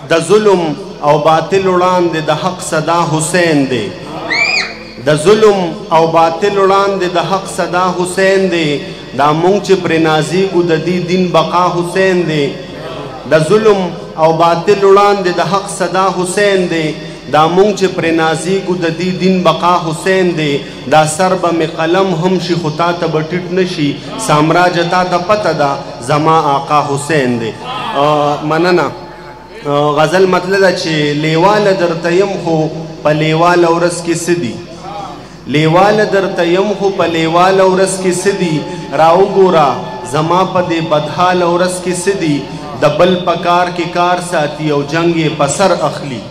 د ظلم او باطل وړاندې د حق صدا حسین دی د ظلم او باطل وړاندې د حق صدا حسین دی دا مونږ چې پرې نازیږو د دې دین بقا حسین دی د ظلم او باطل وړاندې د حق صدا حسین دی دا مونږ چې پرې نازیږو د دې دین بقا حسین دی دا سر به مې قلم هم شي خو تا ته به ټیټ نه شي سامراج تا ته پته ده زما آقا حسین دی مننه غزل مطلب ده چې لیواله درته یم خو په لیواله ورځ کې څه دي لیواله درته یم خو په لیواله ورځ کې څه دي راوګوره زما په دې بدحاله ورځ کې څه دي د بل په کار کې کار ساتي او جنګ یې په سر اخلي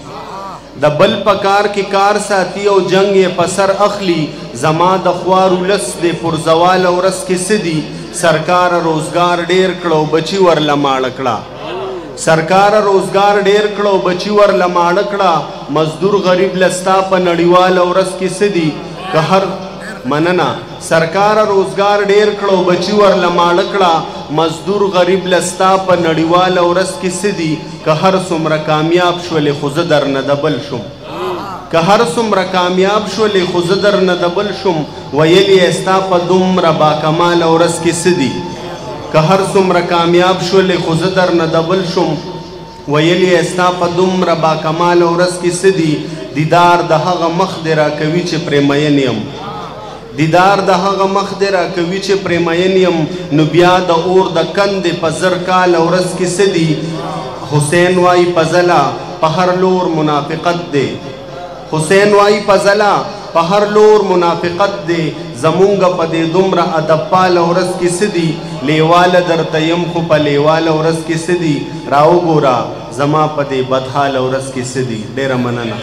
د بل په کار کې کار ساتي او جنګ یې په سر اخلي زما د خوار ولس د پرزواله ورځ کې څه دي سرکار روزګار ډیر کړو بچي ورله ماړه کړه سرکار روزګار ډیر کړو بچي ورله ماړه کړه مزدور غریب لستا په نړیواله ورځ کې څه دي که هر مننه سرکار روزګار ډیر کړو بچي ورله ماړه کړه مزدور غریب لستا په نړیواله ورځ کې څه دي که هر څومره کامیاب شولې خو زه درنه دبل شم که هر څومره کامیاب شولې خو زه درنه دبل شم ویل یې ستا په دومره باکماله ورځ کې څه دي که هر څومره کامیاب شولې خو زه درنه دبل شم ویل یې ستا په دومره باکماله ورځ کې څه دي دیدار د هغه مخ دې راکوي چې پرې مین یم دیدار د هغه مخ دې راکوي چې پرې مین یم نو بیا د اور د کندې په زر کاله ورځ کې څه دي حسین وایي فضله په هر لور منافقت دی حسین وایي فضله په هر لور منافقت دی زمونږ په دې دومره ادب پاله ورځ کې څه دي لیواله درته یم خو په لیواله ورځ کې څه دي راوګوره زما په دې بدحاله ورځ کې څه دي ډېره مننه